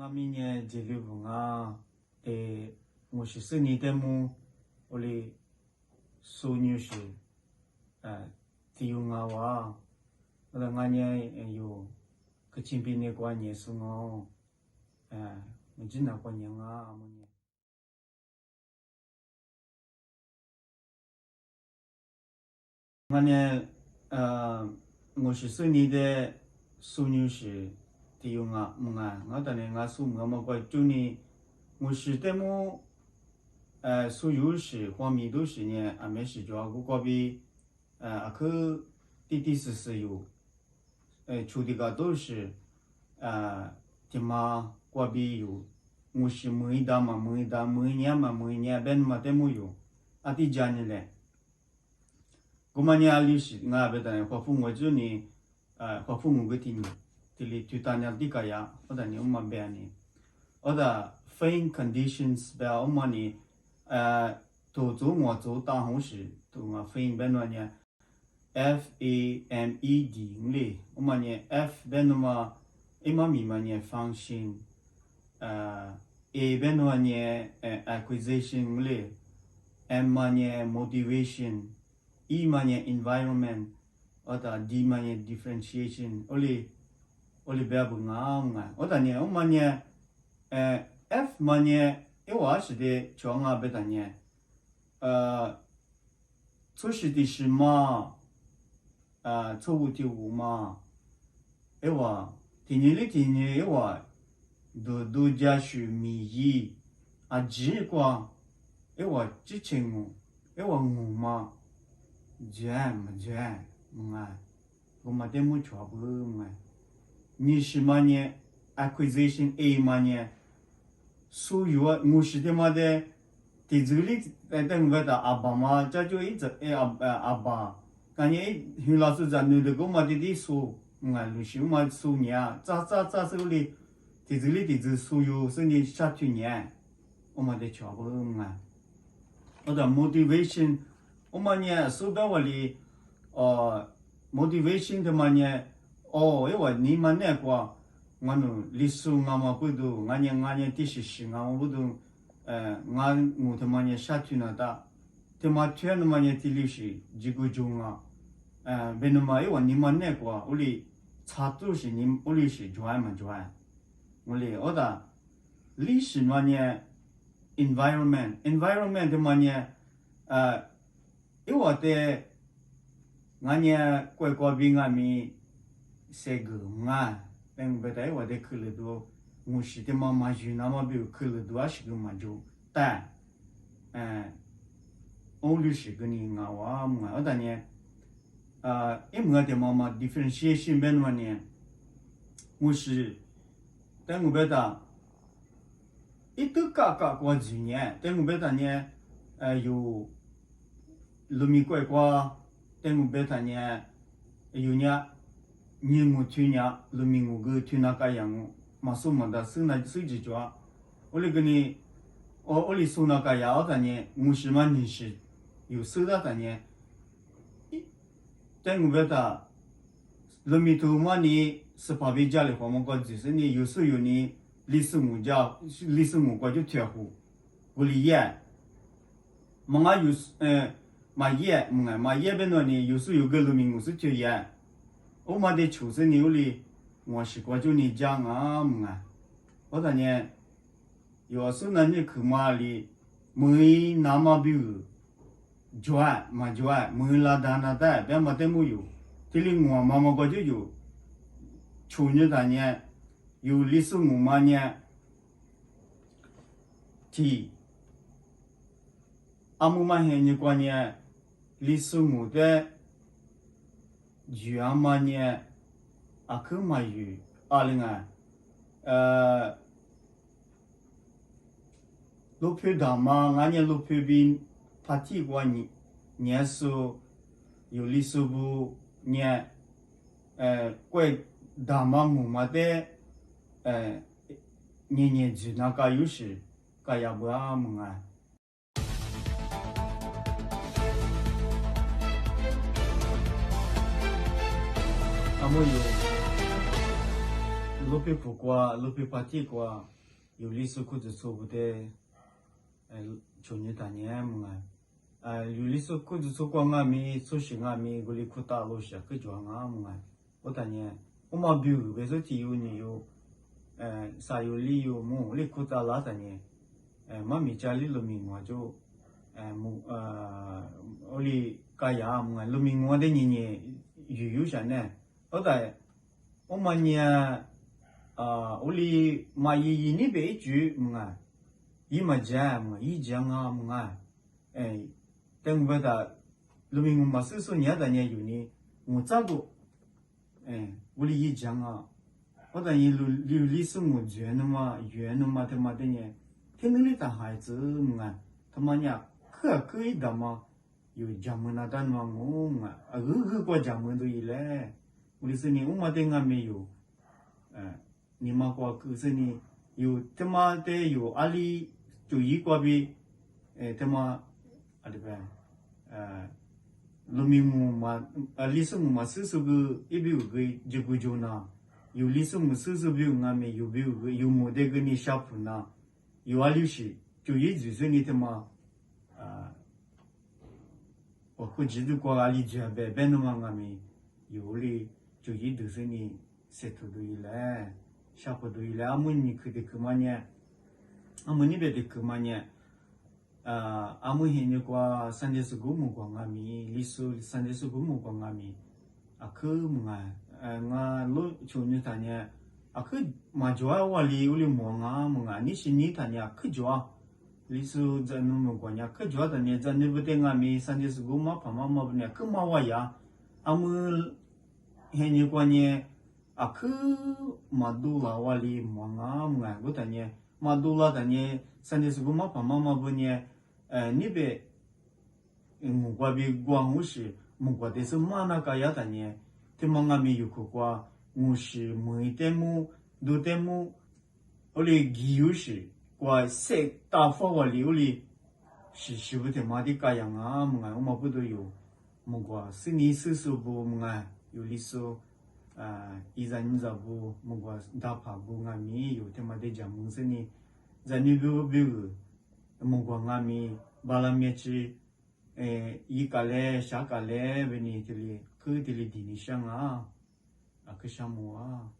我明年这里不啊，我是生日的么？我的孙女是，只有我，我的俺年有个亲戚的过年是我，我今年过年啊，我年。我呢，我是生日的孙女是。只有我当年我说我们过去年，我是的么，所有事方面都是呢，没事做，我过比，去滴是有，处理个都是，他妈过比有，我是每年ben嘛的么有，的家呢嘞，我们呢历史我别的话父我就呢，话父我个听。Tili tutanya dika ya, oda ni umma beani. Oda fame conditions bea umma ni to zo ngwa zo ta hong shi to nga fame benwa nya FAMED ngle umma ni F benwa ima mi ma nya function A benwa nya acquisition ngle M ma nya motivation E ma nya environment oda D ma nya differentiation oli bea bu nga oda ne umma ne F ma ne ewa shi de chuo nga be da ne cu shi di shi ma cu wu ti wu ma ewa ti ni ewa do jia shu mi yi a ji kwa ewa ji chen mu ewa ngu ma jam nga umma de mu chuo bu nga你是嘛呢 ？acquisition A 嘛呢？所有我是的嘛的，在这里等我的阿爸嘛，这就一直阿爸，感觉徐老师在那个嘛的说，律师嘛说年，咋手里，在这里的所有是你下去年，我们的全部我的 motivation， 我们呢，说白话里，motivation 的嘛呢？ewa ni mane kwa nganu lisu ngama pudu nganya tishishi ngama pudu ngu temanya shatuna da tema tuen manya tilishi jigu junga benuma ewa ni mane kwa uli chatu shi ni uli shi juai uli oda lishi manya environment manya ewa te nganya kwa binga mi segu nga peng beta wa de khulu do mushi de ma ju na ma bi khulu do ashigu ma ju ta only shi gni nga wa ma oda ne imga de ma differentiation ben wa ne mushi teng beta itu ka kwa ji ne teng beta ne yu lumi kwa teng beta ne yu nya你我去年路米我个去那个样，马苏么的是那手机抓，我那个呢，我里送那个药的呢，我是嘛你是有收到的呢，但我觉得路米头嘛你是旁边家里话么个就是你有时候你历史我个就贴乎，我里也，嘛有嘛也边那呢有时有个路米我是贴也。我们的出生牛里，我是过就你讲我当年有时候你去马里，没那么比如转，没拉单那带，别么都没有，这里我妈妈过就有，去年当年有历史我妈呢，提，阿姆嘛现在过年历史我的。Juamanya aku mayu alinga lupu dama nganya lupu bin pati kwa nyesu yulisubu nye kwe dama mumade nye jinaka yushi kaya bua munga 路边苦瓜，路边爬地瓜，有历史裤子错不的，去年大年么有历史裤子错光啊咪，错行啊咪，我哩裤大路下去装啊么我大年，我嘛比如为说体有你有，啥有理由么，哩裤大拉大年，妈咪家里路米我就，我哩家呀么，路米我的年有啥呢？我在。我们呢，我哩买一那边住么一么家么一家啊么等不到，路边我们叔叔年的年有呢，我咋个，我哩一家啊，我等于路里是我远的嘛，他妈的呢，天天里带孩子么他妈呢，可以的嘛，有家门那单嘛我么，过家门都有嘞。我是你，我们的俺没有，你妈过可是你有他妈的有阿里就一个比，他妈阿里边，路面我嘛，历史我嘛40个一百个这个就那，有历史我40个俺没有100个，有没得个你下铺那，有阿里是就一直是你他妈，我估计都过阿里这边的嘛俺没有哩。就一都是你石头都有嘞，下坡都有嘞。俺们你去的去嘛呢？俺们那边的去嘛呢？俺们现在过35亩过俺们，历史35亩过俺们，去嘛俺路去年他呢，去嘛就我哩忙啊忙啊，你是你他呢去就历史在那么过呢，去就他呢在那不得俺们35嘛，爸妈不呢，去嘛我呀，俺们。现在过年去马杜拉瓦里忙啊忙，我当年马杜拉当年35嘛爸妈不呢，那边我过边光我是我过的是马那个呀当年，他妈俺们有去过，我是每天么都天么，我哩基有是过塞大发瓦里我哩是不他妈的个样啊忙，我嘛不都有，我过是你40不忙。有历史，一人一部，我个大爬部俺们有他妈的讲么子呢？在那边，我个俺们把那面去，一个嘞，下个嘞，为你这里，去这里地里上啊，去项目啊。